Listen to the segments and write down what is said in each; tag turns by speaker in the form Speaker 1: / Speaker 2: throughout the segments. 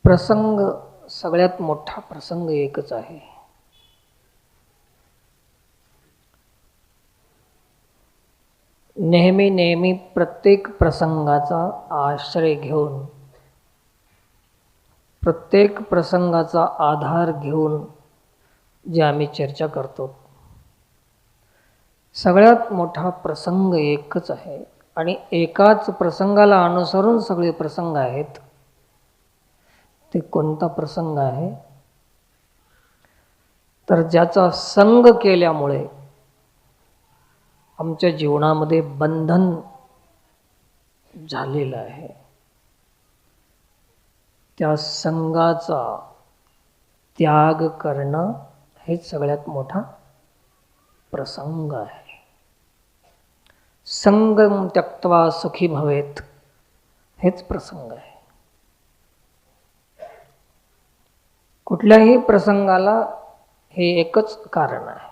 Speaker 1: प्रसंग सगळ्यात मोठा प्रसंग एकच आहे. नेहमी प्रत्येक प्रसंगाचा आश्रय घेऊन, प्रत्येक प्रसंगाचा आधार घेऊन जे आम्ही चर्चा करतो, सगळ्यात मोठा प्रसंग एकच आहे आणि एकाच प्रसंगाला अनुसरून सगळे प्रसंग आहेत. ते कोणता प्रसंग आहे? तर ज्याचा संग केल्यामुळे आमच्या जीवनामध्ये बंधन झालेलं आहे, त्या संगाचा त्याग करणं हेच सगळ्यात मोठा प्रसंग आहे. संगम त्यक्त्वा सुखी भवेत हेच प्रसंग आहे. कुठल्याही प्रसंगाला हे एकच कारण आहे.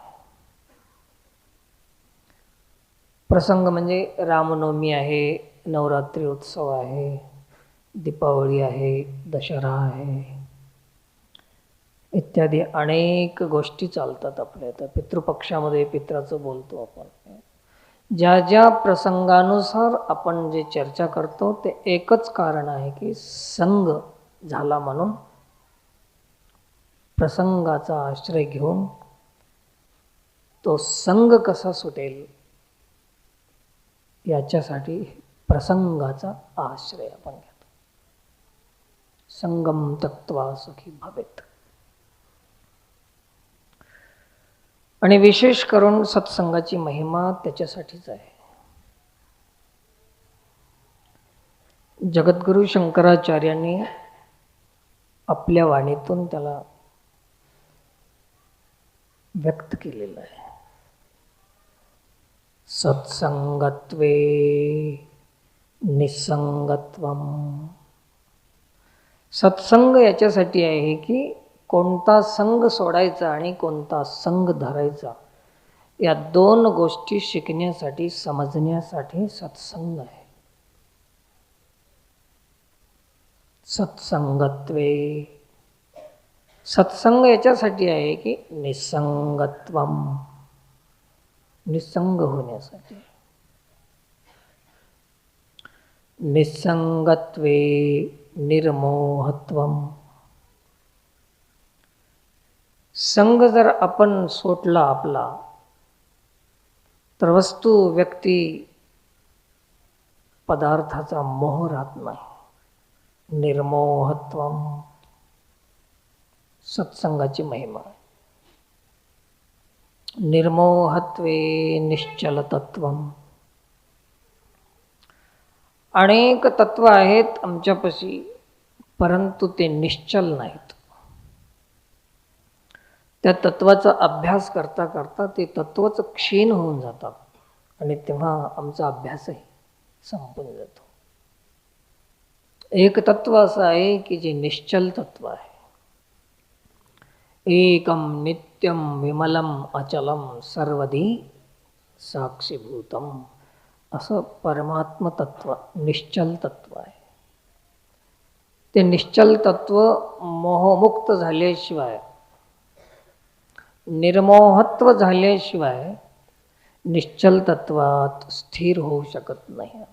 Speaker 1: प्रसंग म्हणजे रामनवमी आहे, नवरात्री उत्सव आहे, दीपावली आहे, दशरा आहे, इत्यादी अनेक गोष्टी चालतात आपल्या. तर पितृपक्षामध्ये पित्राचं बोलतो आपण. ज्या ज्या प्रसंगानुसार आपण जे चर्चा करतो ते एकच कारण आहे की संग झाला म्हणून प्रसंगाचा आश्रय घेऊन तो संग कसा सुटेल याच्यासाठी प्रसंगाचा आश्रय आपण घेतो. संगम त्यक्त्वा सुखी भवेत. आणि विशेष करून सत्संगाची महिमा त्याच्यासाठीच आहे. जगद्गुरु शंकराचार्यांनी आपल्या वाणीतून त्याला व्यक्त केलेलं आहे. सत्संगत्वे निसंगत्वम. सत्संग याच्यासाठी आहे की कोणता संग सोडायचा आणि कोणता संग धरायचा, या दोन गोष्टी शिकण्यासाठी, समजण्यासाठी सत्संग आहे. सत्संगत्वे. सत्संग याच्यासाठी आहे की निसंगत्वम, निसंग होण्यासाठी. निसंगत्वे निर्मोहत्वम. संग जर आपण सोडला आपला, तर वस्तू, व्यक्ती, पदार्थाचा मोह राहत नाही. निर्मोहत्वम सत्संगाची महिमा. निर्मोहत्वे निश्चलतत्वम. अनेक तत्व आहेत आमच्यापाशी, परंतु ते निश्चल नाहीत. त्या तत्वाचा अभ्यास करता करता ते तत्वच क्षीण होऊन जातात आणि तेव्हा आमचा अभ्यासही संपून जातो. एक तत्व असं आहे की जे निश्चल तत्व आहे. एकम नित्यम विमलम अचलम सर्वधी साक्षीभूतम, असं परमात्म तत्व निश्चल तत्व आहे. ते निश्चल तत्व मोहमुक्त झाल्याशिवाय, निर्मोहत्व झाल्याशिवाय निश्चल तत्वात स्थिर होऊ शकत नाही.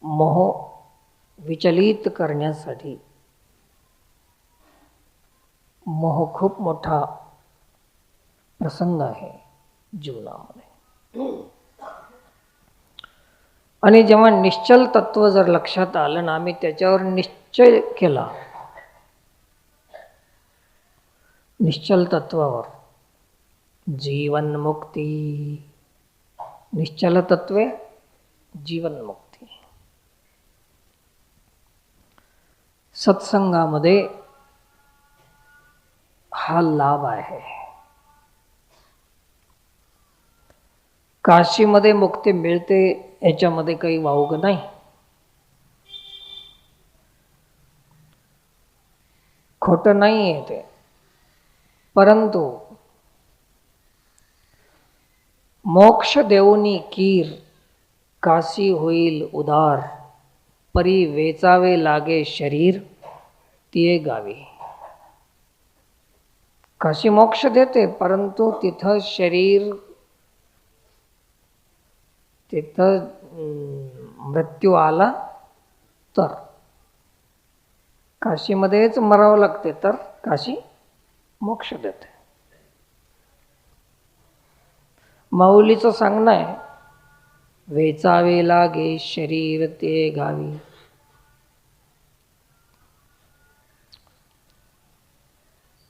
Speaker 1: मोह विचलित करण्यासाठी मोह खूप मोठा प्रसंग आहे जीवनामध्ये. आणि जेव्हा निश्चल तत्व जर लक्षात आलं ना, आम्ही त्याच्यावर निश्चय केला, निश्चल तत्वावर, जीवनमुक्ती. निश्चल तत्वे जीवनमुक्ती. सत्संगामध्ये हा लाभ आहे. काशीमध्ये मुक्ती मिळते याच्यामध्ये काही वावग नाही. खोटं नाही आहे ते. परंतु मोक्ष देऊनी कीर, काशी होईल उदार, परी वेचावे लागे शरीर तिये गावी. काशी मोक्ष देते, परंतु तिथं शरीर, तिथं मृत्यू आला तर काशीमध्येच मरावं लागते, तर काशी मोक्ष देते. माऊलीचं सांगणं आहे, वेचावे लागे शरीर ते गावी.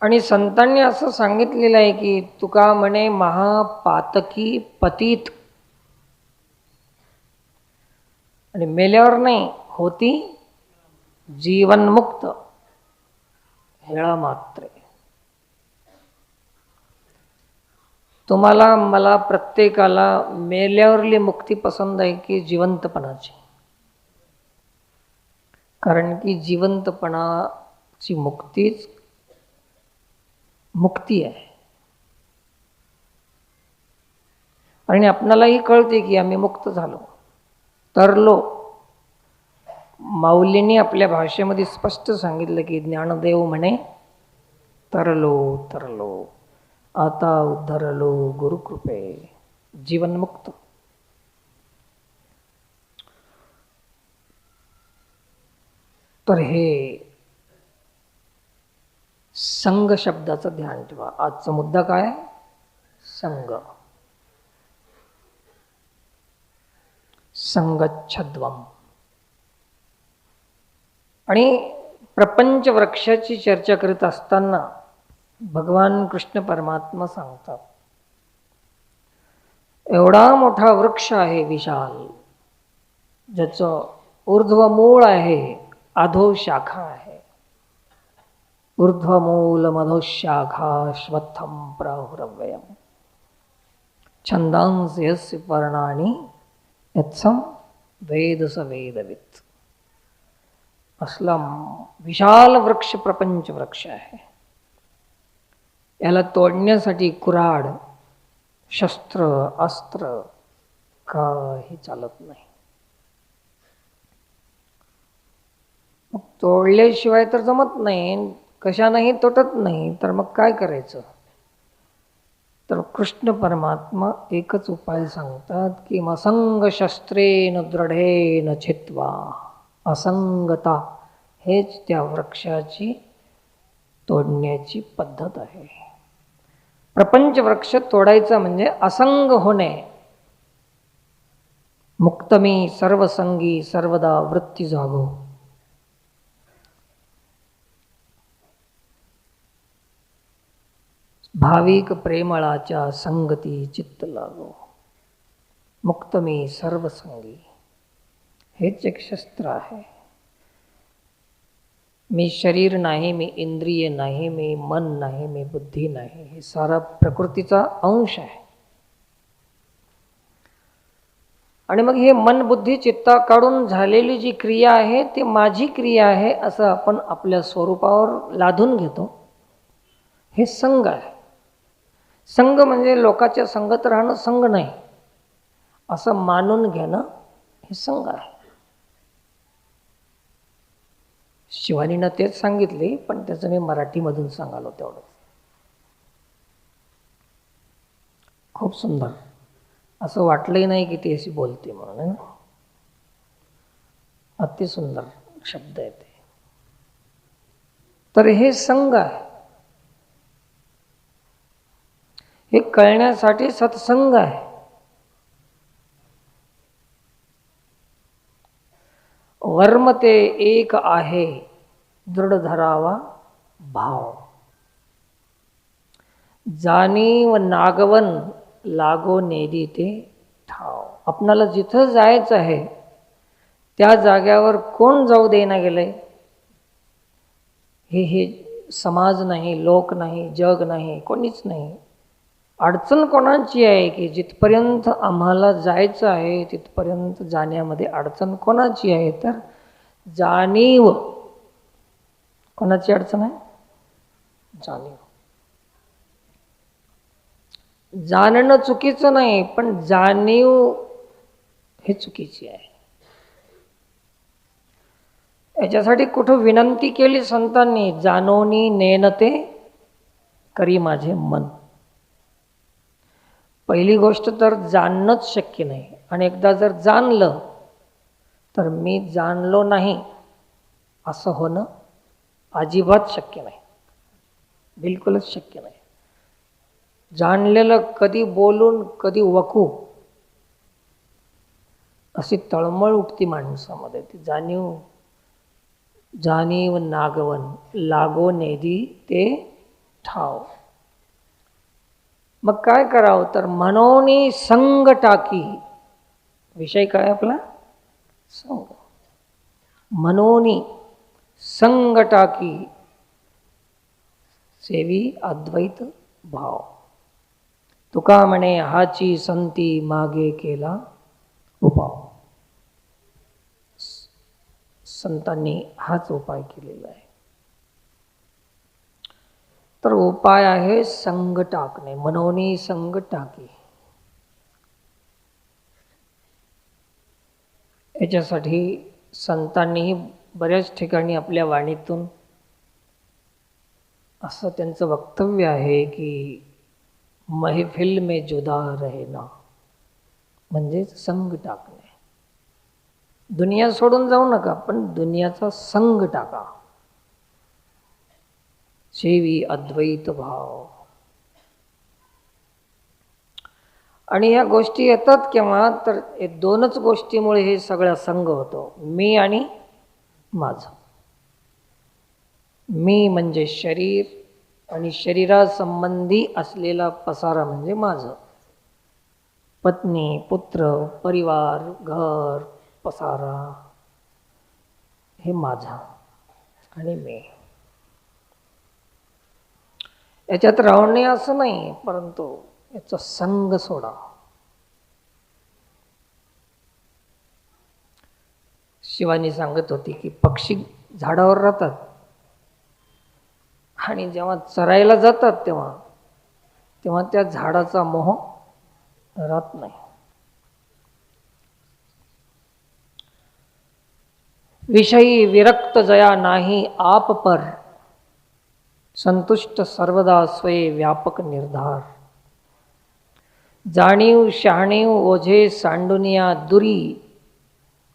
Speaker 1: आणि संतांनी असं सांगितलेलं आहे की तुका म्हणे महापातकी पतित, आणि मेल्यावर नाही होती जीवनमुक्त हेळा मात्रे. तुम्हाला मला प्रत्येकाला मेल्यावरली मुक्ती पसंत आहे की जिवंतपणाची? कारण की जिवंतपणाची मुक्तीच मुक्ती आहे. आणि आपणालाही कळते की आम्ही मुक्त झालो, तरलो. माऊलींनी आपल्या भाषेमध्ये स्पष्ट सांगितलं की ज्ञानदेव म्हणे तरलो तरलो आता उद्धरलो गुरुकृपे, जीवनमुक्त. तर हे संग शब्दाचं ध्यान ठेवा. आजचा मुद्दा काय? संग. संगच्छध्वम. आणि प्रपंच वृक्षाची चर्चा करीत असताना भगवान कृष्ण परमात्मा सांगतात, एवढा मोठा वृक्ष आहे विशाल, ज्याचं ऊर्ध्व मूळ आहे, अधो शाखा आहे. ऊर्ध्वमूल मधोशाखा श्वत्थम प्राहुरव्ययम छंदांसि यस्य पर्णानि यत्सं वेद स वेदवित्. असला विशाल वृक्ष प्रपंच वृक्ष आहे. याला तोडण्यासाठी कुऱ्हाड, शस्त्र, अस्त्र काही चालत नाही. तोडल्याशिवाय तर जमत नाही, कशानेही तुटत नाही, तर मग काय करायचं? तर कृष्ण परमात्मा एकच उपाय सांगतात की असंग शस्त्रेन दृढेन छित्वा. असंगता हेच त्या वृक्षाची तोडण्याची पद्धत आहे. प्रपंच वृक्ष तोडायचा म्हणजे असंग होणे. मुक्तमी सर्वसंगी सर्वदा वृत्ती जागो. भाविक प्रेमळाच्या संगती चित्त लागो. मुक्तमी सर्वसंगी हेच एक शस्त्र आहे. मी शरीर नाही, मी इंद्रिय नाही, मी मन नाही, मी बुद्धी नाही, हे सारा प्रकृतीचा अंश आहे. आणि मग हे मन बुद्धी चित्ता काढून झालेली जी क्रिया आहे ती माझी क्रिया आहे असं आपण आपल्या स्वरूपावर लादून घेतो. हे संग आहे. संग म्हणजे लोकांच्या संगत राहणं संग नाही, असं मानून घेणं हे संग आहे. शिवानीनं तेच सांगितले, पण त्याचं मी मराठीमधून सांगालो तेवढंच. खूप सुंदर. असं वाटलंही नाही की ती अशी बोलते म्हणून. अति सुंदर शब्द आहे ते. तर हे संग आहे. हे कळण्यासाठी सत्संग आहे. वर्म ते एक आहे दृढ धरावा भाव. जाणीव नागवन लागो नेदी ते ठाव. आपणाला जिथं जायचं आहे त्या जाग्यावर कोण जाऊ देना गेलंय? हे समाज नाही, लोक नाही, जग नाही, कोणीच नाही. अडचण कोणाची आहे की जिथपर्यंत आम्हाला जायचं आहे तिथपर्यंत जाण्यामध्ये अडचण कोणाची आहे? तर जाणीव. कोणाची अडचण आहे? जाणीव. जाणणं चुकीचं नाही, पण जाणीव हे चुकीची आहे. याच्यासाठी कुठं विनंती केली संतांनी, जाणोनी नेनते करी माझे मन. पहिली गोष्ट तर जाणणंच शक्य नाही, आणि एकदा जर जाणलं तर मी जाणलो नाही असं होणं अजिबात शक्य नाही, बिलकुलच शक्य नाही. जाणलेलं कधी बोलून कधी वकू अशी तळमळ उठती माणसामध्ये. ती जाणीव नागवन लागो नेदी ते ठाव. मग काय करावं तर मनोनी संग टाकी. विषय काय आपला? संग. मनोनी संग टाकी सेवी अद्वैत भाव. तुका म्हणे हाची संती मागे केला उपाव. संतांनी हाच उपाय केलेला आहे. तर उपाय आहे संग टाकणे, मनोनी संग टाकी. याच्यासाठी संतांनीही बऱ्याच ठिकाणी आपल्या वाणीतून असं त्यांचं वक्तव्य आहे की महफिल में जुदा रहना, म्हणजे संग टाकणे. दुनिया सोडून जाऊ नका, पण दुनियाचा संग टाका. सेवी अद्वैत भाव. आणि या गोष्टी येतात केव्हा तर हे दोनच गोष्टीमुळे हे सगळा संग होतो. मी आणि माझं. मी म्हणजे शरीर, आणि शरीरासंबंधी असलेला पसारा म्हणजे माझं. पत्नी, पुत्र, परिवार, घर, पसारा हे माझं आणि मी. याच्यात राहणे असं नाही, परंतु याचा संग सोडा. शिवानी सांगत होती की पक्षी झाडावर राहतात, आणि जेव्हा चरायला जातात तेव्हा त्या झाडाचा मोह राहत नाही. विषयी विरक्त जया नाही आप पर, संतुष्ट सर्वदा स्वये व्यापक निर्धार. जाणीव शहाणीव ओझे सांडुनिया दुरी,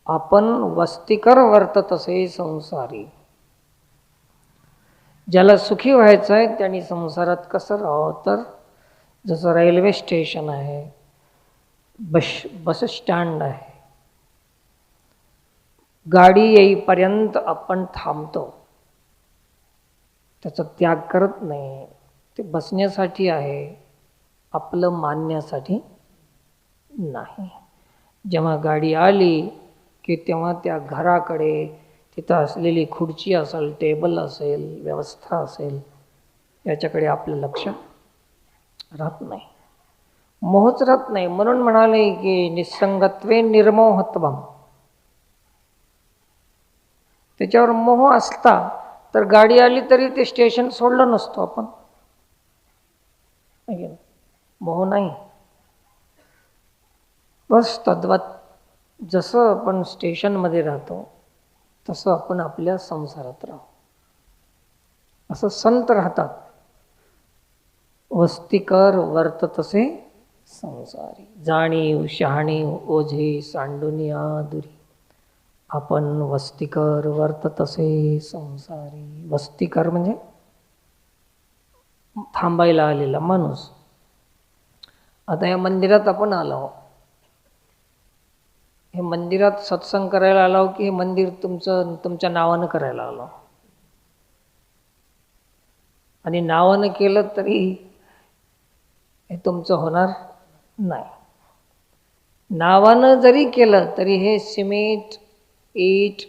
Speaker 1: आपण वस्तीकर वर्तत असे संसारी. ज्याला सुखी व्हायचं आहे त्यांनी संसारात कसं राहावं तर जसं रेल्वे स्टेशन आहे, बस स्टँड आहे, गाडी येईपर्यंत आपण थांबतो, त्याचा त्याग करत नाही. ते बसण्यासाठी आहे, आपलं मानण्यासाठी नाही. जेव्हा गाडी आली की तेव्हा त्या घराकडे, तिथं असलेली खुर्ची असेल, टेबल असेल, व्यवस्था असेल, याच्याकडे आपलं लक्ष राहत नाही, मोहच राहत नाही. म्हणून म्हणाले की निसंगत्वे निर्मोहत्वम. त्याच्यावर मोह असता तर गाडी आली तरी ते स्टेशन सोडलं नसतो आपण. मोह नाही. बस तद्वत जसं आपण स्टेशनमध्ये राहतो तसं आपण आपल्या संसारात राहू. असं संत राहतात. वस्तीकर वर्ततसे संसारी. जाणीव शहाणीव ओझे सांडुनिया दुरी, आपण वस्तीकर वर्ततसे संसारी. वस्तीकर म्हणजे थांबायला आलेला माणूस. आता या मंदिरात आपण आलो, हे मंदिरात सत्संग करायला आलो की हे मंदिर तुमच्या नावानं करायला आलो? आणि नावानं केलं तरी हे तुमचं होणार नाही. नावानं जरी केलं तरी हे सिमेंट, ईट,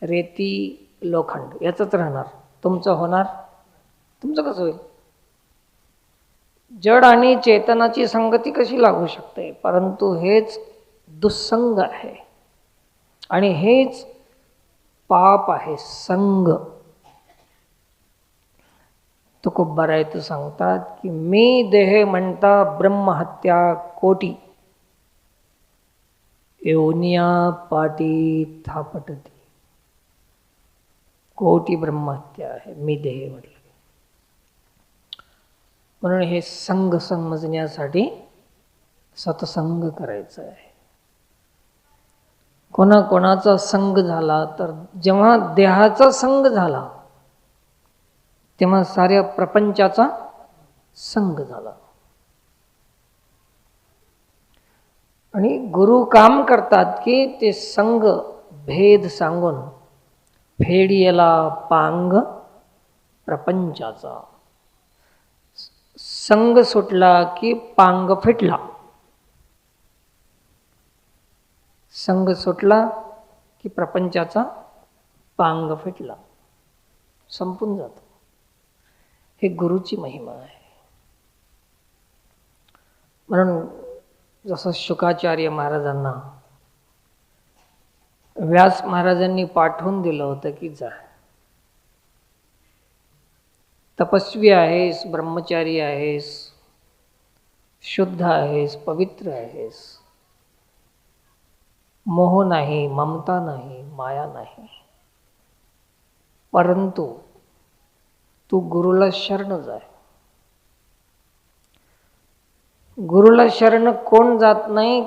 Speaker 1: रेती, लोखंड याचंच राहणार, तुमचं होणार. तुमचं कसं होईल? जड आणि चेतनाची संगती कशी लागू शकते? परंतु हेच दुस्संग आहे, आणि हेच पाप आहे, संग. तुकोबारायत सांगतात की मी देह म्हणता ब्रह्महत्या कोटी, योनिया पाटी थापटती. कोटी ब्रह्महत्या आहे, मी देह म्हटलं. म्हणून हे संघ समजण्यासाठी सत्संग करायचा आहे. कोणाचा संग झाला तर जेव्हा देहाचा संग झाला तेव्हा साऱ्या प्रपंचाचा संग झाला. आणि गुरु काम करतात की ते संग भेद सांगून फेडियला पांग प्रपंचाचा. संग सुटला की पांग फिटला. संग सुटला की प्रपंचाचा पांग फिटला, संपून जातो. हे गुरुची महिमा आहे. म्हणून जसं शुकाचार्य महाराजांना व्यास महाराजांनी पाठवून दिलं होतं की जा, तपस्वी आहेस, ब्रह्मचारी आहेस, शुद्ध आहेस, पवित्र आहेस, मोह नाही, ममता नाही, माया नाही, परंतु तू गुरुला शरण जाय. गुरुला शरण कोण जात नाही?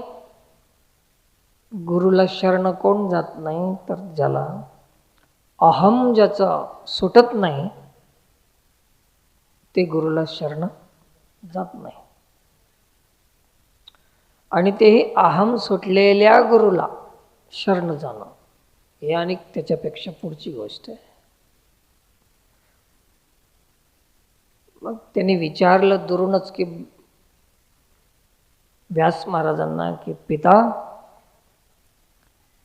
Speaker 1: गुरुला शरण कोण जात नाही तर ज्याला अहम ज्याचा सुटत नाही ते गुरुला शरण जात नाही. आणि तेही अहम सुटलेल्या गुरुला शरण जाणं हे आणि त्याच्यापेक्षा पुढची गोष्ट आहे. मग त्यांनी विचारलं दुरूनच की व्यास महाराजांना की पिता,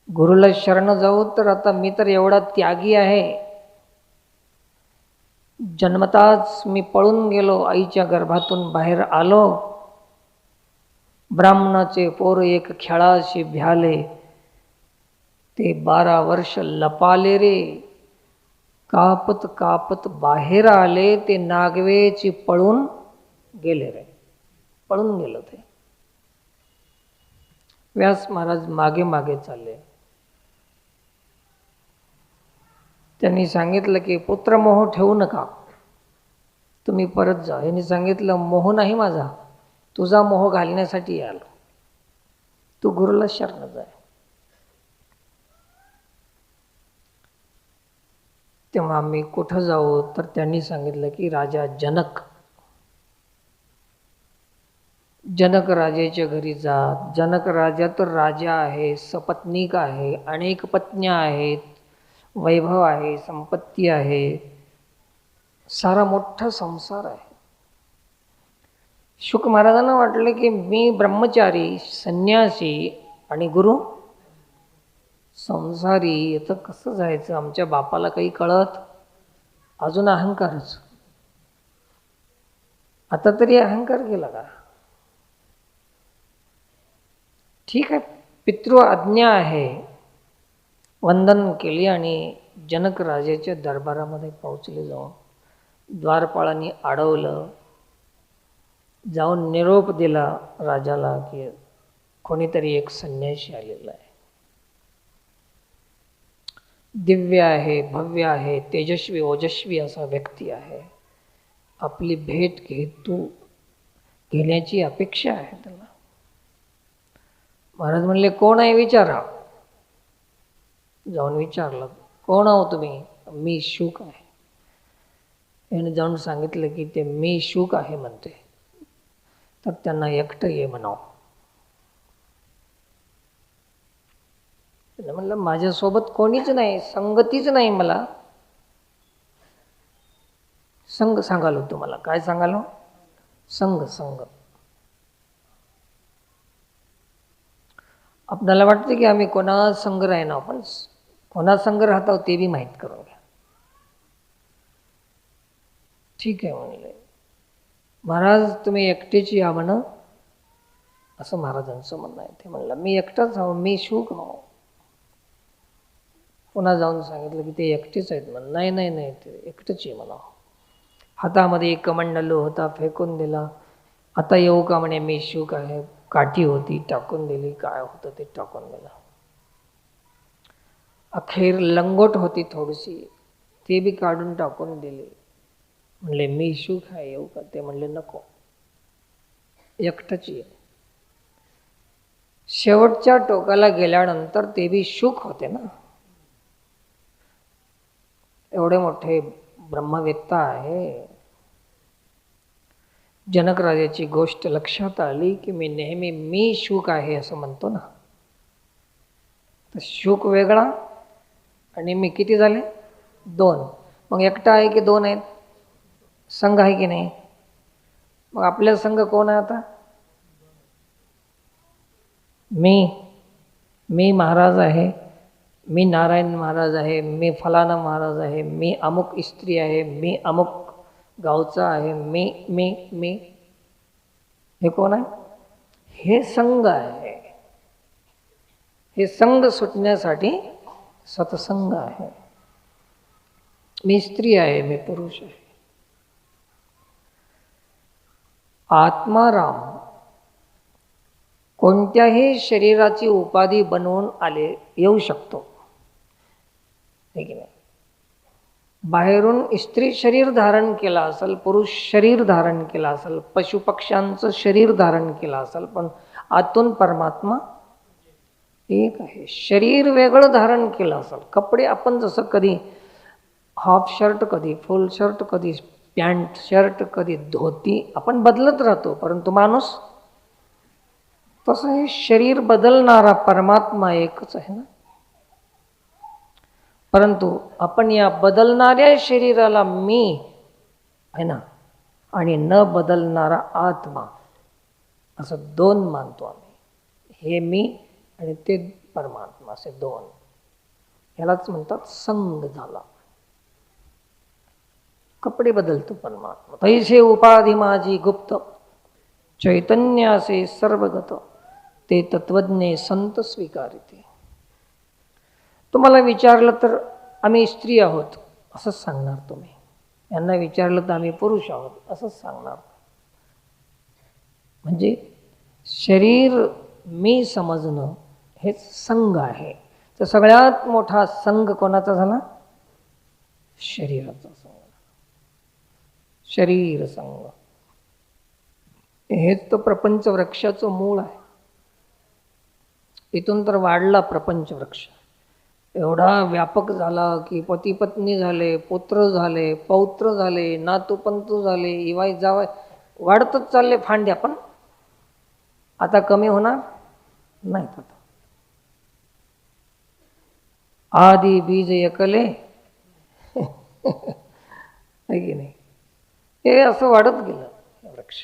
Speaker 1: गुरुला शरण जाऊ तर आता मी तर एवढा त्यागी आहे, जन्मताच मी पळून गेलो, आईच्या गर्भातून बाहेर आलो, ब्राह्मणाचे पोर एक खेळाशी भ्याले, ते 12 वर्ष लपाले रे, कापत कापत बाहेर आले, ते नागवेची पळून गेले रे. पळून गेलो ते. व्यास महाराज मागे मागे चालले. त्यांनी सांगितलं की पुत्र मोह ठेवू नका, तुम्ही परत जा. यांनी सांगितलं मोह नाही माझा, तुझा मोह घालण्यासाठी आलो, तू गुरुला शरण जाय. तेव्हा आम्ही कुठं जाऊ तर त्यांनी सांगितलं की राजा जनक राजाच्या घरी जा. जनक राजा तर राजा आहे, सपत्नीक आहे, अनेक पत्न्या आहेत, वैभव आहे, संपत्ती आहे, सारा मोठा संसार आहे. शुक महाराजांना वाटलं की मी ब्रह्मचारी, संन्यासी आणि गुरु संसारी, याचं कसं जायचं? आमच्या बापाला काही कळत? अजून अहंकारच. आता तरी अहंकार गेला का? ठीक आहे, पितृ आज्ञा आहे. वंदन केली आणि जनक राजाच्या दरबारामध्ये पोहोचले. जाऊन द्वारपाळांनी अडवलं, जाऊन निरोप दिला राजाला की कोणीतरी एक संन्यासी आलेला आहे, दिव्य आहे, भव्य आहे, तेजस्वी ओजस्वी असा व्यक्ती आहे, आपली भेट घेण्याची अपेक्षा आहे त्याला. महाराज म्हणले कोण आहे विचारा. जाऊन विचारलं, कोण आहो तुम्ही? मी शुक आहे. याने जाऊन सांगितलं की ते मी शुक आहे म्हणते, तर त्यांना एकटं ये म्हणावं. म्हणलं माझ्यासोबत कोणीच नाही, संगतीच नाही मला. संग सांगालो तुम्हाला. काय सांगालो? संग. आपल्याला वाटतं की आम्ही कोणा संग राहणार, पण कोणा संग राहतो ते बी माहीत करून घ्या. ठीक आहे म्हणले. महाराज तुम्ही एकटेच या म्हण, असं महाराजांचं म्हणणं आहे. ते म्हणलं मी एकटाच आहो, मी शुक आहो. पुन्हा जाऊन सांगितलं की ते एकटेच आहेत म्हण. नाही ते एकटेच आहे म्हणा. हातामध्ये एक कमंडलू होता, फेकून दिला. आता येऊ का म्हणे, मी शुक आहे. काठी होती, टाकून दिली. काय होतं ते टाकून दिलं. अखेर लंगोट होती थोडीशी, ते बी काढून टाकून दिले. म्हणले मी शुक आहे येऊ का? ते म्हणले नको, एकटंच ये. शेवटच्या टोकाला गेल्यानंतर ते बी शुक होते ना. एवढे मोठे ब्रह्मवेत्ता आहे. जनक राजाची गोष्ट लक्षात आली की मी नेहमी मी शुक आहे असं म्हणतो ना. तर शुक वेगळा आणि मी किती झाले? 2. मग एकटा आहे की 2 आहेत? संघ आहे की नाही? मग आपल्या संघ कोण आहे आता? मी महाराज आहे, मी नारायण महाराज आहे, मी फलाना महाराज आहे, मी अमुक स्त्री आहे, मी अमुक गावचा आहे, मी हे कोण आहे? हे संघ आहे. हे संघ सुटण्यासाठी सत्संग आहे. मी स्त्री आहे, मी पुरुष आहे. आत्माराम कोणत्याही शरीराची उपाधी बनवून येऊ शकतो, हे की नाही? बाहेरून स्त्री शरीर धारण केला असेल, पुरुष शरीर धारण केला असेल, पशुपक्ष्यांचं शरीर धारण केलं असेल, पण आतून परमात्मा एक आहे. शरीर वेगळं धारण केलं असेल, कपडे आपण जसं कधी हाफ शर्ट, कधी फुल शर्ट, कधी पॅन्ट शर्ट, कधी धोती आपण बदलत राहतो, परंतु माणूस तसं हे शरीर बदलणारा परमात्मा एकच आहे ना. परंतु आपण या बदलणाऱ्या शरीराला मी आहे ना आणि न बदलणारा आत्मा असं 2 मानतो आम्ही. हे मी आणि ते परमात्मा असे 2. यालाच म्हणतात संग झाला. कपडे बदलतो परमात्मा. तैसे उपाधी माझी गुप्त, चैतन्यासे सर्वगत, ते तत्वज्ञे संत स्वीकारिते. तुम्हाला विचारलं तर आम्ही स्त्री आहोत असंच सांगणार तुम्ही. यांना विचारलं तर आम्ही पुरुष आहोत असंच सांगणार. म्हणजे शरीर मी समजणं हेच संघ आहे. तर सगळ्यात मोठा संघ कोणाचा झाला? शरीराचा संघ. शरीर संघ हेच तर प्रपंच वृक्षाचं मूळ आहे. इथून तर वाढला प्रपंच वृक्ष, एवढा व्यापक झाला की पती पत्नी झाले, पुत्र झाले, पौत्र झाले, नातू पंतू झाले, इवाई जावाय वाढतच चालले फांद्या. पण आता कमी होणार नाहीत. आता आदी बीज एकले आहे की नाही? हे असं वाढत गेलं वृक्ष.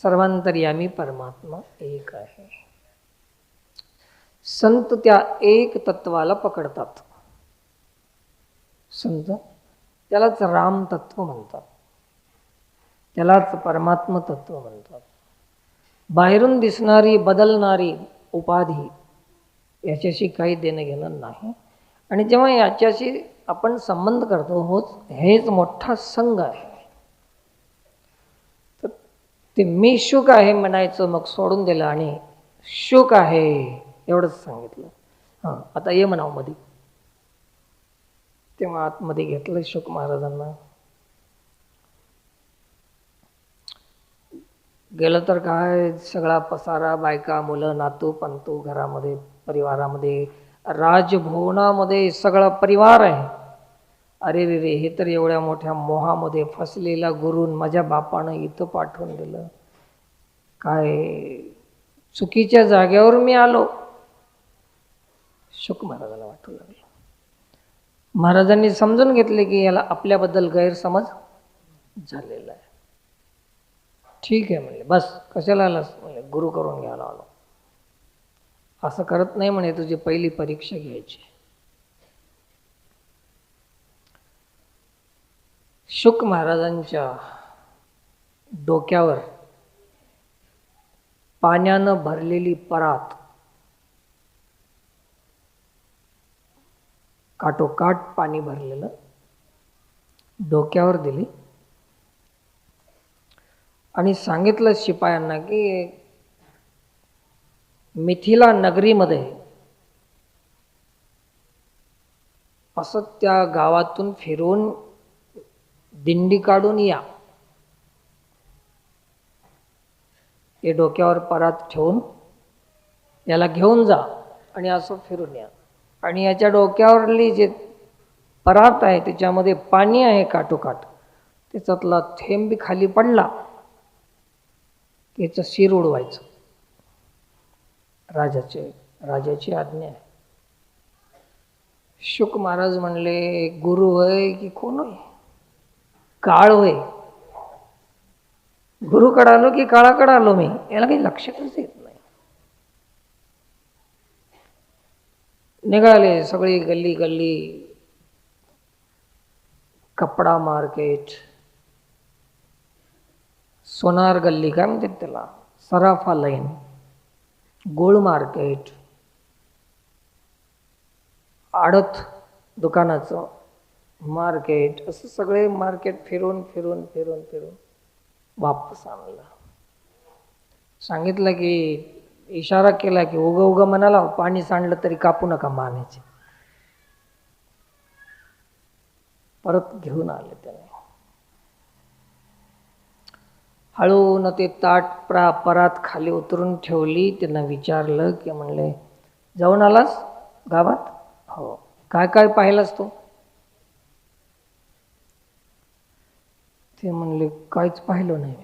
Speaker 1: सर्वांतर्यामी परमात्मा एक आहे. संत त्या एक तत्वाला पकडतात. संत त्यालाच राम तत्व म्हणतात, त्यालाच परमात्मा तत्व म्हणतात. बाहेरून दिसणारी बदलणारी उपाधी याच्याशी काही देणं घेणं नाही. आणि जेव्हा याच्याशी आपण संबंध करतो होच हेच मोठा संघ आहे. तर ते मी शुक आहे म्हणायचं मग सोडून दिलं आणि शुक आहे एवढंच सांगितलं. हां, आता ये म्हणावं मध्ये. तेव्हा आतमध्ये घेतलं शुक महाराजांना. गेलं तर काय सगळा पसारा, बायका, मुलं, नातू पंतू, घरामध्ये परिवारामध्ये, राजभवनामध्ये सगळा परिवार आहे. अरे रे रे, हे तर एवढ्या मोठ्या मोहामध्ये फसलेला गुरून माझ्या बापानं इथं पाठवून दिलं. काय चुकीच्या जागेवर मी आलो. शुक महाराजाला वाटू लागलं. महाराजांनी समजून घेतले की याला आपल्याबद्दल गैरसमज झालेला आहे. ठीक आहे म्हणले, बस कशाला आलास म्हणले, गुरु करून घ्यायला आलो. असं करत नाही म्हणे, तुझी पहिली परीक्षा घ्यायची. शुक महाराजांच्या डोक्यावर पाण्यानं भरलेली परात काठोकाठ पाणी भरलेलं डोक्यावर दिली आणि सांगितलं शिपायांना की मिथिला नगरीमध्ये असं त्या गावातून फिरून दिंडी काढून या, हे डोक्यावर परात ठेवून याला घेऊन जा आणि असं फिरून या. आणि याच्या डोक्यावरली जे परात आहे त्याच्यामध्ये पाणी आहे काठोकाठ, त्याच्यातला थेंब खाली पडला की याचं शिर उडवायचं. राजाची आज्ञा आहे. शुक महाराज म्हणले, गुरु होय की कोण होय? काळ होय. गुरुकडे आलो की काळाकडे आलो मी, याला काही लक्षातच येत नाही. निघाले सगळी गल्ली गल्ली, कपडा मार्केट, सोनार गल्ली काय म्हणतात त्याला, सराफा लाईन, गोल्ड मार्केट, आडत दुकानाचं मार्केट, असं सगळे मार्केट फिरून फिरून फिरून फिरून वापस आणला. सांगितलं की, इशारा केला की उग उग म्हणाला, पाणी सांडलं तरी कापू नका मानेचे. परत घेऊन आले त्याने. हळून ते ताट परात खाली उतरून ठेवली. त्यांना विचारलं की, म्हणले जाऊन आलास गावात? हो. काय काय पाहिलंस तू? ते म्हणले काहीच पाहिलं नाही.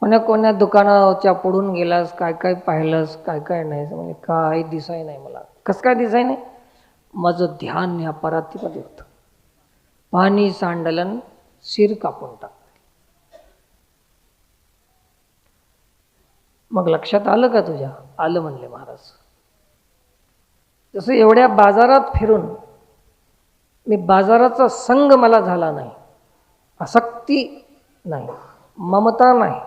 Speaker 1: कोण्या कोण्या दुकानाच्या पुढून गेलास, काय काय पाहिलंस, काय काय नाही? म्हणजे काही दिसाय नाही मला. कसं काय दिसाय नाही? माझं ध्यान ह्या परातीमध्ये होतं. पाणी सांडलन, शिर कापून टाक. मग लक्षात आलं का तुझ्या? आलं म्हणले महाराज. जसं एवढ्या बाजारात फिरून मी बाजाराचा संग मला झाला नाही, आसक्ती नाही, ममता नाही,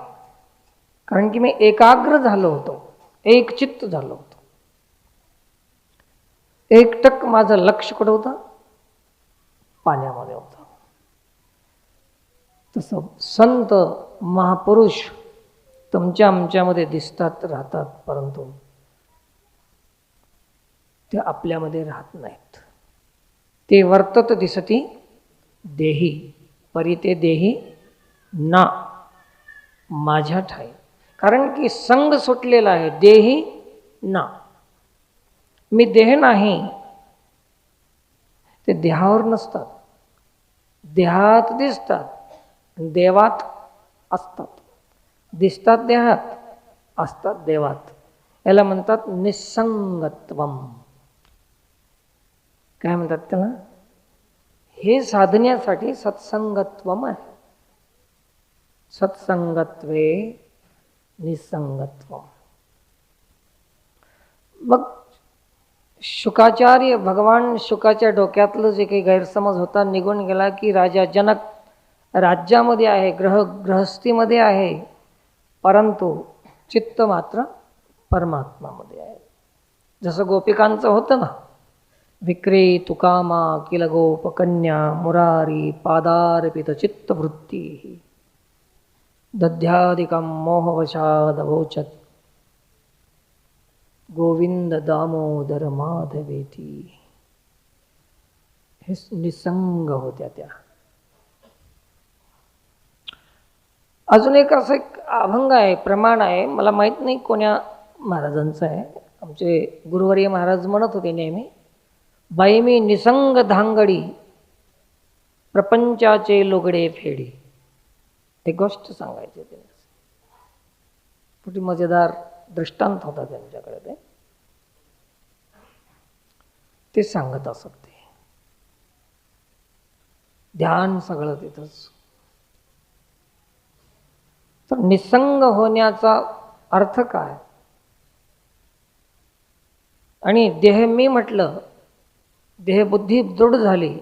Speaker 1: कारण की मी एकाग्र झालो होतो, एकचित्त झालो होतो. एकटक माझं लक्ष कुठं होतं? पाण्यामध्ये होतं. तसं संत महापुरुष तुमच्या आमच्यामध्ये दिसतात, राहतात, परंतु ते आपल्यामध्ये राहत नाहीत. ते वर्तत दिसती देही, परिते देही ना माझ्या ठाई. कारण की संग सुटलेला आहे. देही ना, मी देह नाही. ते देहावर नसतात, देहात दिसतात, देवात असतात. दिसतात देहात, असतात देवात. याला म्हणतात निसंगत्वम. काय म्हणतात त्याला? हे साधण्यासाठी सत्संगत्वम आहे. सत्संगत्वे निसंगत्वम. मग शुकाचार्य, भगवान शुकाच्या डोक्यातलं जे काही गैरसमज होता निघून गेला की राजा जनक राज्यामध्ये आहे, गृहस्थीमध्ये आहे, परंतु चित्त मात्र परमात्मामध्ये आहे. जसं गोपिकांचं होतं ना, विक्रे तुकामा किल गोपकन्या मुरारी पादार्पित चित्तवृत्ती दध्यादिकं मोहवशादवोचत गोविंद दामोदर माधवेती. हे निसंग होत्या त्या. अजून एक असं एक अभंग आहे, प्रमाण आहे, मला माहीत नाही कोण्या महाराजांचं आहे. आमचे गुरुवर्य महाराज म्हणत होते नेहमी, बाई मी निसंग धांगडी प्रपंचाचे लुगडे फेडी. एक गोष्ट सांगायची त्यांनी, कुठे मजेदार दृष्टांत होता त्यांच्याकडे. ते सांगत असत. ते ध्यान सगळं तिथंच. तर निसंग होण्याचा अर्थ काय? आणि देह मी म्हटलं, देहबुद्धी दृढ झाली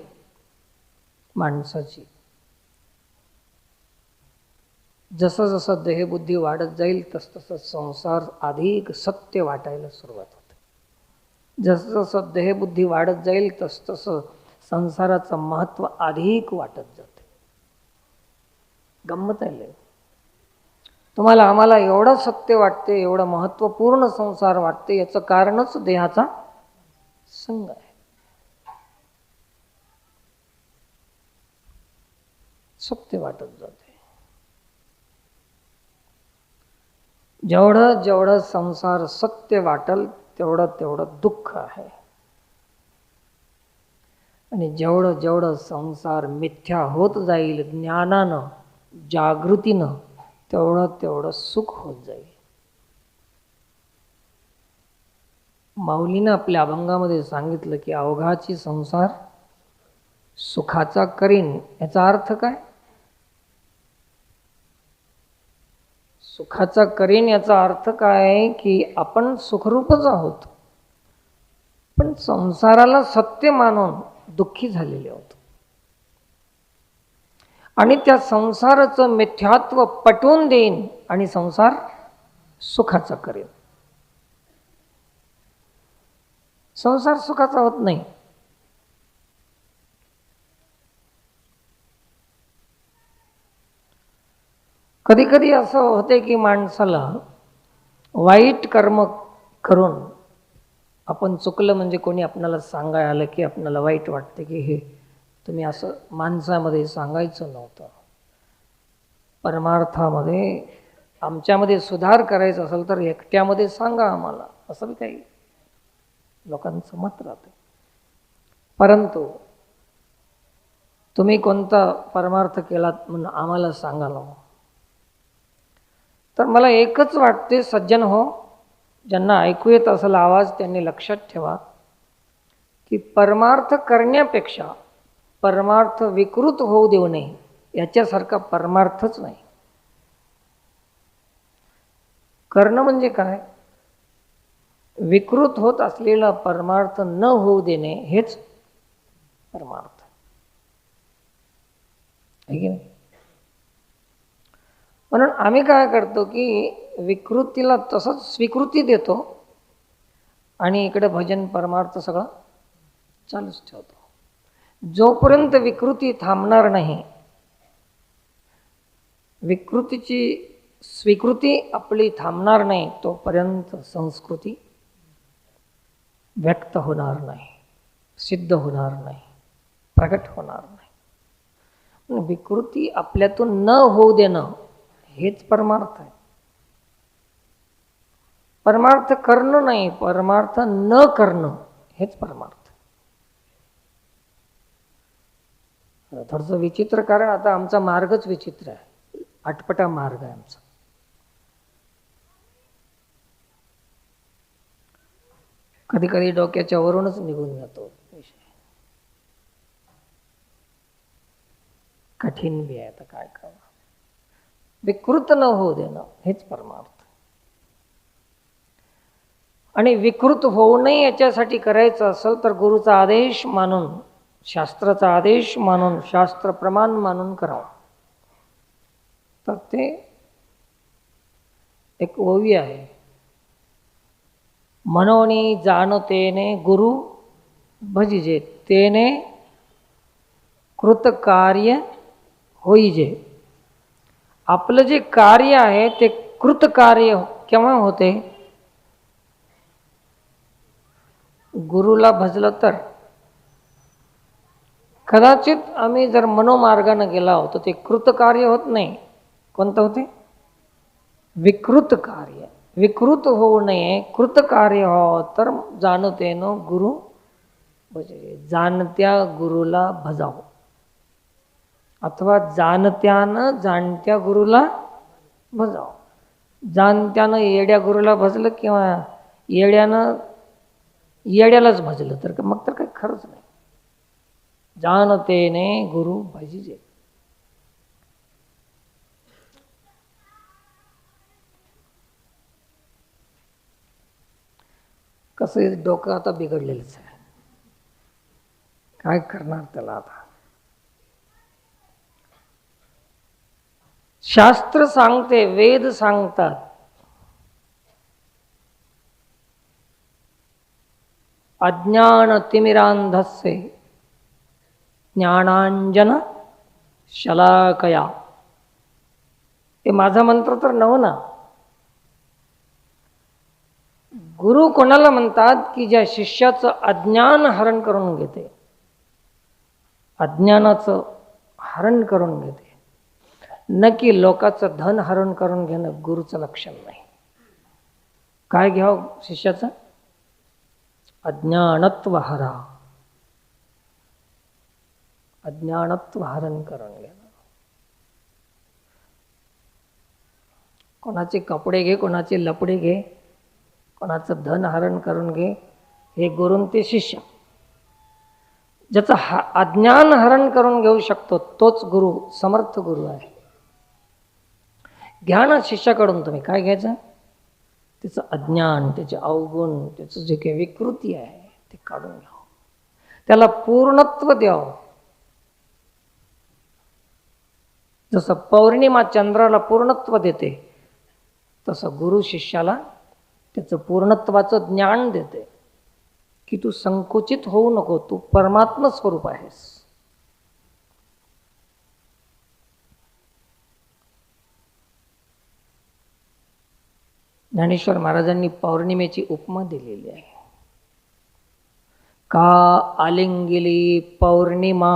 Speaker 1: माणसाची. जसं जसं देहबुद्धी वाढत जाईल तसं संसार अधिक सत्य वाटायला सुरुवात होते. जसं जसं देहबुद्धी वाढत जाईल तसं संसाराचं महत्त्व अधिक वाटत जाते. गंमत आहे. तुम्हाला आम्हाला एवढं सत्य वाटते, एवढं महत्त्वपूर्ण संसार वाटते, याचं कारणच देहाचा संग आहे. सत्य वाटत जाते. जेवढं जेवढं संसार सत्य वाटल तेवढं तेवढं दुःख आहे. आणि जेवढं जेवढं संसार मिथ्या होत जाईल ज्ञानानं, जागृतीनं, तेवढं तेवढं सुख होत जाईल. माऊलीनं आपल्या अभंगामध्ये सांगितलं की अवघाची संसार सुखाचा करीन. याचा अर्थ काय? सुखाचा करीन याचा अर्थ काय की आपण सुखरूपच आहोत, पण संसाराला सत्य मानून दुःखी झालेले आहोत. आणि त्या संसाराचं मिथ्यात्व पटवून देईन आणि संसार सुखाचा करेन. संसार सुखाचा होत नाही. कधी कधी असं होते की माणसाला वाईट कर्म करून आपण चुकलं म्हणजे कोणी आपल्याला सांगायला आलं की आपल्याला वाईट वाटते की हे तुम्ही असं माणसामध्ये सांगायचं नव्हतं. परमार्थामध्ये आमच्यामध्ये सुधार करायचा असेल तर एकट्यामध्ये सांगा आम्हाला, असं बी काही लोकांचं मत राहतं. परंतु तुम्ही कोणता परमार्थ केलात म्हणून आम्हाला सांगाल. तर मला एकच वाटते, सज्जन हो, ज्यांना ऐकू येत असेल आवाज त्यांनी लक्षात ठेवा की परमार्थ करण्यापेक्षा परमार्थ विकृत होऊ देऊ नये याच्यासारखा परमार्थच नाही. करणं म्हणजे काय? विकृत होत असलेला परमार्थ न होऊ देणे हेच परमार्थ आहे की नाही. म्हणून आम्ही काय करतो की विकृतीला तसंच स्वीकृती देतो आणि इकडे भजन परमार्थ सगळं चालूच ठेवतो. जोपर्यंत विकृती थांबणार नाही, विकृतीची स्वीकृती आपली थांबणार नाही, तोपर्यंत संस्कृती व्यक्त होणार नाही, सिद्ध होणार नाही, प्रगट होणार नाही. विकृती आपल्यातून न होऊ देणं हेच परमार्थ आहे. परमार्थ करणं नाही, परमार्थ न करणं हेच परमार्थ. थोडंसं विचित्र, कारण आता आमचा मार्गच विचित्र आहे, आटपटा मार्ग आहे आमचा. कधी कधी डोक्याच्या वरूनच निघून जातो विषय. कठीण बी आहे, आता काय करावं. विकृत न होऊ देणं हेच परमार्थ. आणि विकृत होऊ नये याच्यासाठी करायचं असेल तर गुरुचा आदेश मानून, शास्त्राचा आदेश मानून, शास्त्र प्रमाण मानून करावं. तर ते एक ओवी आहे, मनोनी जाणतेने गुरु भजिजे, तेने कृतकार्य होईजे. आपलं जे कार्य आहे ते कृतकार्य केव्हा होते? गुरुला भजलं तर. कदाचित आम्ही जर मनोमार्गाने गेला होतो ते कृतकार्य होत नाही. कोणतं होते? विकृत कार्य. विकृत होऊ नये, कृतकार्य हो तर जाणतेनो गुरु भजे, जाणत्या गुरुला भजाव. अथवा जाणत्यानं जाणत्या गुरुला भजाव. जाणत्यानं येड्या गुरुला भजलं किंवा येड्यानं येड्यालाच भजलं तर मग तर काही खरंच नाही. जाणतेने गुरु भजिजे. कसं डोकं आता बिघडलेलंच आहे, काय करणार त्याला आता. शास्त्र सांगते, वेद सांगतात, अज्ञान तिमिरांधस्य ज्ञानांजन शलाकया. हे माझा मंत्र तर नव ना. गुरु कोणाला म्हणतात की ज्या शिष्याचं अज्ञान हरण करून घेते, अज्ञानाचं हरण करून घेते. न की लोकाचं धन हरण करून घेणं गुरुचं लक्षण नाही. काय घ्यावं शिष्याचं? अज्ञानत्व हरा, अज्ञानत्व हरण करून घेणं. कोणाचे कपडे घे, कोणाचे लपडे घे, कोणाचं धन हरण करून घे, हे गुरु ते शिष्य. ज्याचं अज्ञान हरण करून घेऊ शकतो तोच गुरु, समर्थ गुरु आहे. घ्या ना शिष्याकडून तुम्ही. काय घ्यायचं? त्याचं अज्ञान, त्याचे अवगुण, त्याचं जे काही विकृती आहे ते काढून घ्यावं, त्याला पूर्णत्व द्यावं. जसं पौर्णिमा चंद्राला पूर्णत्व देते तसं गुरु शिष्याला त्याचं पूर्णत्वाचं ज्ञान देते की तू संकुचित होऊ नको, तू परमात्मा स्वरूप आहेस. ज्ञानेश्वर महाराजांनी पौर्णिमेची उपमा दिलेली आहे. का आलिंगिली पौर्णिमा,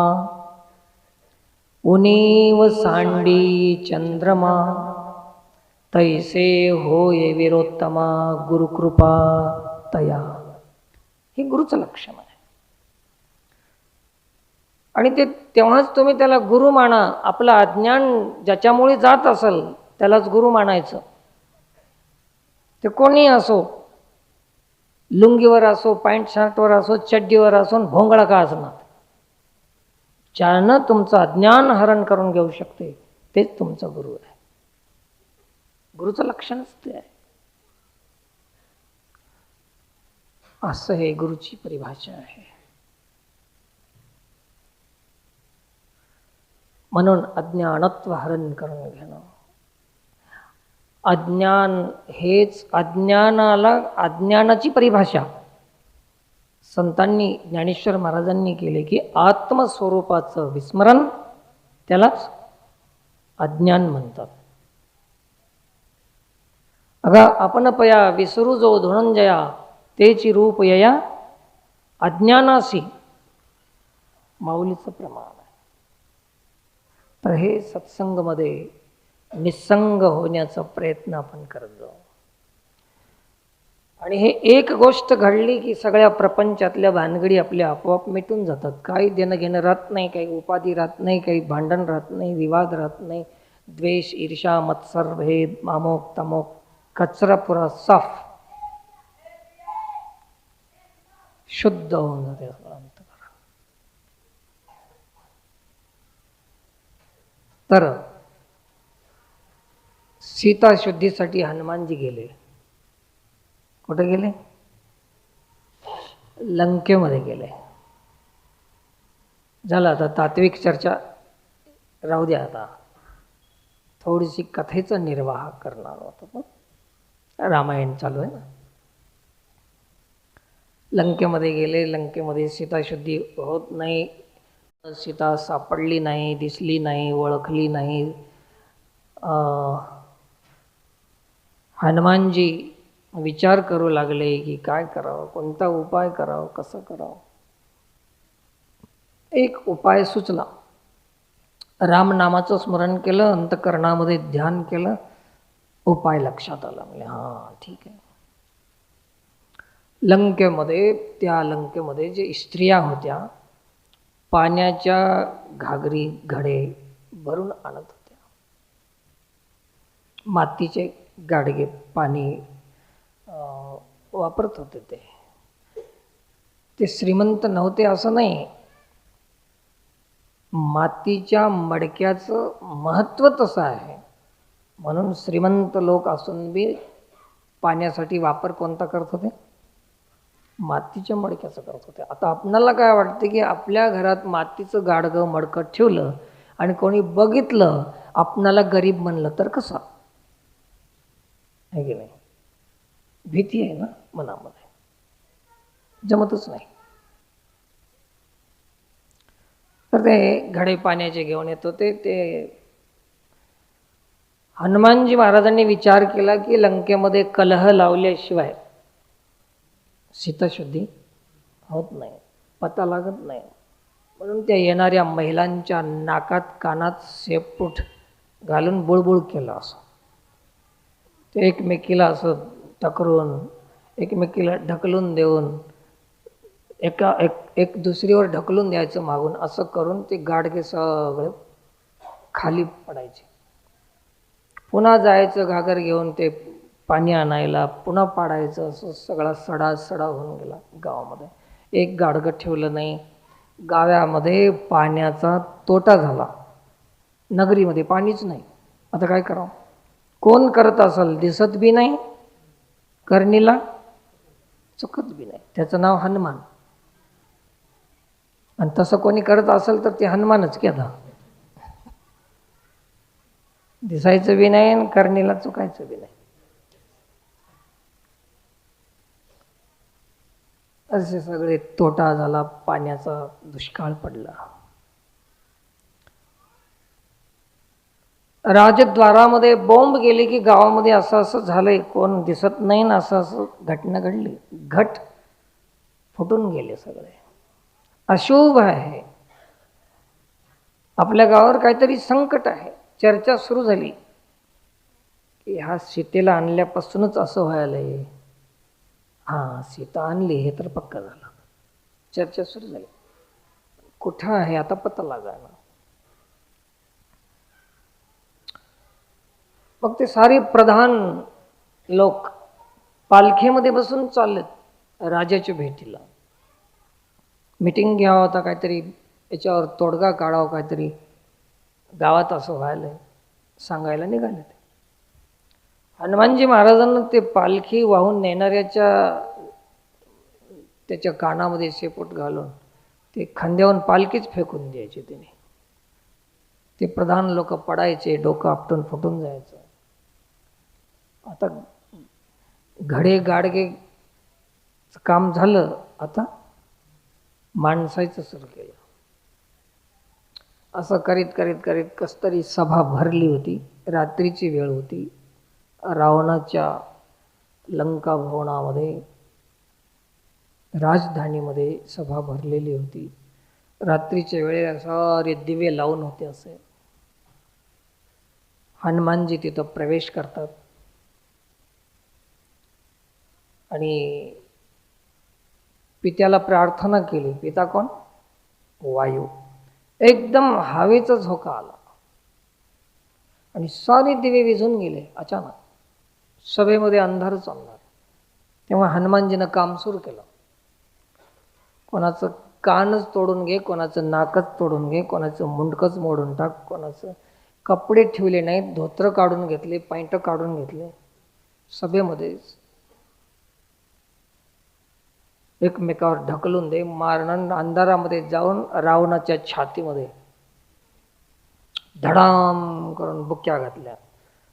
Speaker 1: उनीव सांडी चंद्रमा, तैसे होय विरोत्तमा, गुरुकृपा तया. हे गुरुचं लक्षण आहे. आणि ते तेव्हाच तुम्ही त्याला गुरु माना. आपलं अज्ञान ज्याच्यामुळे जात असेल त्यालाच गुरु मानायचं. ते कोणी असो, लुंगीवर असो, पॅन्ट शर्टवर असो, चड्डीवर असो, भोंगळा का असणार, ज्यानं तुमचं अज्ञान हरण करून घेऊ शकते तेच तुमचा गुरु आहे. गुरुचं लक्षणच ते आहे. असं हे गुरुची परिभाषा आहे. म्हणून अज्ञानत्व हरण करून घेणं. अज्ञान हेच अज्ञानाला, अज्ञानाची परिभाषा संतांनी, ज्ञानेश्वर महाराजांनी केले की आत्मस्वरूपाचं विस्मरण, त्यालाच अज्ञान म्हणतात. अगा आपण पया विसरू जो धनंजया, तेची रूप यया अज्ञानासी, माऊलीचं प्रमाण आहे. तर हे सत्संगमध्ये निसंग होण्याचा प्रयत्न आपण करत जाऊ. आणि हे एक गोष्ट घडली की सगळ्या प्रपंचातल्या भानगडी आपल्या आपोआप मिटून जातात. काही देणं घेणं राहत नाही, काही उपाधी राहत नाही, काही भांडण राहत नाही, विवाद राहत नाही, द्वेष, ईर्षा, मत्सर, भेद, मामोक तमोक, कचरा पुरा साफ शुद्ध होऊन जाते अंतःकरण. तर सीता शुद्धीसाठी हनुमानजी गेले. कुठे गेले? लंकेमध्ये गेले. झालं, आता तात्विक चर्चा राहू द्या. आता थोडीशी कथेचा निर्वाह करणार होतो. पण रामायण चालू आहे ना. लंकेमध्ये गेले. लंकेमध्ये सीताशुद्धी होत नाही. सीता सापडली नाही, दिसली नाही, ओळखली नाही. हनुमानजी विचार करू लागले की काय करावं, कोणता उपाय करावं, कसं करावं. एक उपाय सुचला. रामनामाचं स्मरण केलं, अंतःकरणामध्ये ध्यान केलं, उपाय लक्षात आला. म्हणजे हां ठीक आहे. लंकेमध्ये, त्या लंकेमध्ये जे स्त्रिया होत्या पाण्याच्या घागरी, घडे भरून आणत होत्या. मातीचे गाडगे पाणी वापरत होते. ते श्रीमंत नव्हते असं नाही. मातीच्या मडक्याचं महत्त्व तसं आहे म्हणून श्रीमंत लोक असून बी पाण्यासाठी वापर कोणता करत होते? मातीच्या मडक्याचं करत होते. आता आपणाला काय वाटते की आपल्या घरात मातीचं गाडगं मडकं ठेवलं आणि कोणी बघितलं, आपणाला गरीब म्हणलं तर कसं आहे की नाही? भीती आहे ना मनामध्ये, जमतच नाही. तर ते घडे पाण्याचे घेऊन येत होते. ते हनुमानजी महाराजांनी विचार केला की लंकेमध्ये कलह लावल्याशिवाय सीताशुद्धी होत नाही, पता लागत नाही. म्हणून त्या येणाऱ्या महिलांच्या नाकात कानात शेपूट घालून बुळबुळ केलं असं. ते एकमेकीला असं टकरून, एकमेकीला ढकलून देऊन, एक दुसरीवर ढकलून द्यायचं मागून, असं करून ते गाडगे सगळे खाली पडायचे. पुन्हा जायचं घागर घेऊन ते पाणी आणायला, पुन्हा पाडायचं. असं सगळा सडा होऊन गेला गावामध्ये. एक गाडगं ठेवलं नाही. गावामध्ये पाण्याचा तोटा झाला. नगरीमध्ये पाणीच नाही. आता काय करावं? कोण करत असेल? दिसत बी नाही, करणीला चुकत बी नाही. त्याचं नाव हनुमान. आणि तसं कोणी करत असेल तर ते हनुमानच की आता. दिसायचं बी नाही आणि करणीला चुकायचं बी नाही. असे सगळे तोटा झाला, पाण्याचा दुष्काळ पडला. राजद्वारामध्ये बॉम्ब गेले की गावामध्ये असं असं झालंय, कोण दिसत नाही ना, असं असं घटना घडली. घट फुटून गेले सगळे. अशुभ आहे. आपल्या गावावर काहीतरी संकट आहे. चर्चा सुरू झाली की ह्या सीतेला आणल्यापासूनच असं व्हायलंय. हां, सीता आणली हे तर पक्का झालं. चर्चा सुरू झाली. कुठं आहे आता पत्ता लागायला. मग ते सारे प्रधान लोक पालखीमध्ये बसून चाललेत राजाच्या भेटीला. मीटिंग घ्यावं होता, काहीतरी याच्यावर तोडगा काढावं, काहीतरी गावात असं व्हायलंय सांगायला निघाले. ते हनुमानजी महाराजांना ते पालखी वाहून नेणाऱ्याच्या त्याच्या कानामध्ये शेपूट घालून ते खांद्यावरून पालखीच फेकून द्यायची. त्याने ते प्रधान लोक पडायचे, डोकं आपटून फुटून जायचं. आता घडे गाडगे काम झालं, आता माणसायचं सुरू केलं. असं करीत करीत करीत कसतरी सभा भरली होती. रात्रीची वेळ होती. रावणाच्या लंका भवनामध्ये, राजधानीमध्ये सभा भरलेली होती. रात्रीच्या वेळेला सारे दिवे लावून होते. असे हनुमानजी तिथं प्रवेश करतात आणि पित्याला प्रार्थना केली. पिता कोण? वायू. एकदम हवेचा झोका आला आणि सारे दिवे विझून गेले. अचानक सभेमध्ये अंधारच अंधार. तेव्हा हनुमानजीनं काम सुरू केलं. कोणाचं कानच तोडून घे, कोणाचं नाकच तोडून घे, कोणाचं मुंडकच मोडून टाक, कोणाचं कपडे ठेवले नाहीत, धोत्र काढून घेतले, पैंट काढून घेतले. सभेमध्येच एकमेकावर ढकलून दे, मारणं. अंधारामध्ये जाऊन रावणाच्या छातीमध्ये धडाम करून बुक्या घातल्या.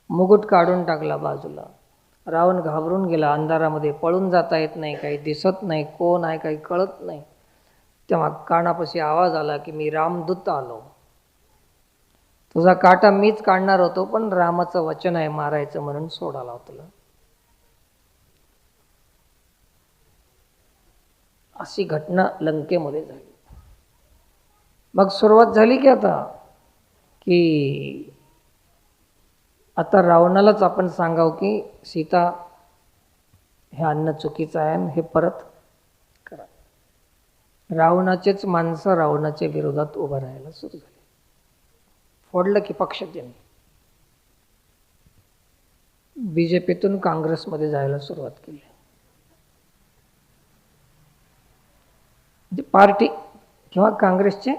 Speaker 1: मुकुट काढून टाकला बाजूला. रावण घाबरून गेला. अंधारामध्ये पळून जाता येत नाही, काही दिसत नाही, कोण आहे काही कळत नाही. तेव्हा कानापाशी आवाज आला की मी रामदूत आलो. तुझा काटा मीच काढणार होतो, पण रामाचं वचन आहे मारायचं म्हणून सोडाला तुला. अशी घटना लंकेमध्ये झाली. मग सुरुवात झाली की आता रावणालाच आपण सांगाव की सीता हे अन्न चुकीचं आहे आणि हे परत करा. रावणाचेच माणसं रावणाच्या विरोधात उभं राहायला सुरू झाली. फोडलं की पक्ष त्यांनी बीजेपीतून काँग्रेसमध्ये जायला सुरुवात केली. पार्टी किंवा काँग्रेसचे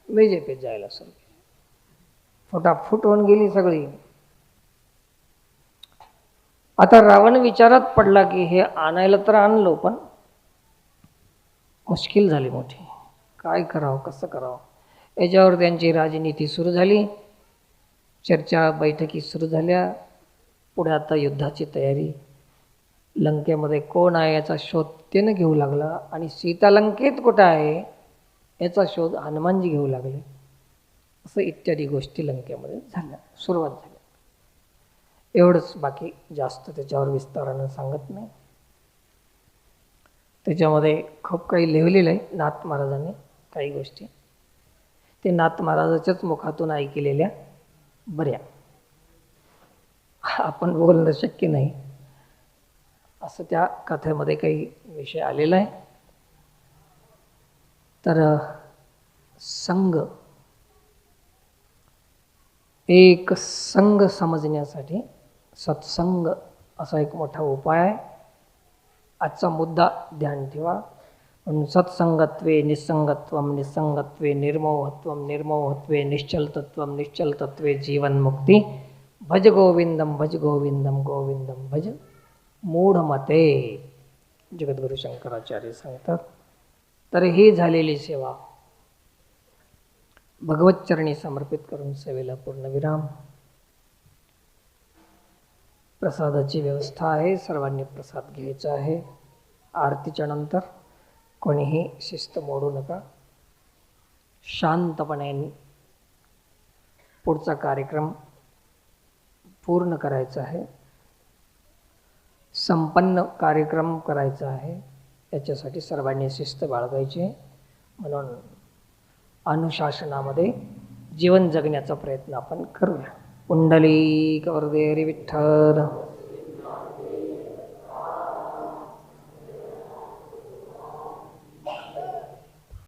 Speaker 1: बीजेपीत जायला सुरू केले. फटाफूट होऊन गेली सगळी. आता रावण विचारात पडला की हे आणायला तर आणलो, पण मुश्किल झाली मोठी. काय करावं, कसं करावं. याच्यावर त्यांची राजनीती सुरू झाली. चर्चा बैठकी सुरू झाल्या. पुढे आता युद्धाची तयारी. लंकेमध्ये कोण आहे याचा शोध त्यानं घेऊ लागला आणि सीता लंकेत कुठं आहे याचा शोध हनुमानजी घेऊ लागले. असं इत्यादी गोष्टी लंकेमध्ये झाल्या, सुरुवात झाली. एवढंच, बाकी जास्त त्याच्यावर विस्तारानं सांगत नाही. त्याच्यामध्ये खूप काही लिहिलेलं आहे नाथ महाराजांनी. काही गोष्टी ते नाथ महाराजाच्याच मुखातून ऐकलेल्या बऱ्या. आपण बोलणं शक्य नाही असं त्या कथेमध्ये काही विषय आलेला आहे. तर संघ, एक संघ समजण्यासाठी सत्संग असा एक मोठा उपाय आहे. आजचा मुद्दा ध्यान ठेवा. म्हणून सत्संगत्वे निसंगत्वम, निसंगत्वे निर्मोहत्वम, निर्मोहत्वे निश्चलतत्वम, निश्चलतत्वे जीवनमुक्ती. भज गोविंदम, भज गोविंदम, गोविंदम भज. मूढमते जगद्गुरु शंकराचार्य सांगतात. तर ही झालेली सेवा भगवतचरणी समर्पित करून सेवेला पूर्णविराम. प्रसादाची व्यवस्था आहे, सर्वांनी प्रसाद घ्यायचा आहे. आरतीच्या नंतर कोणीही शिस्त मोडू नका. शांतपणे पुढचा कार्यक्रम पूर्ण करायचा आहे, संपन्न कार्यक्रम करायचा आहे. याच्यासाठी सर्वांनी शिस्त बाळगायची. म्हणून अनुशासनामध्ये जीवन जगण्याचा प्रयत्न आपण करूया. पुंडलिक वरदे हरी विठ्ठल.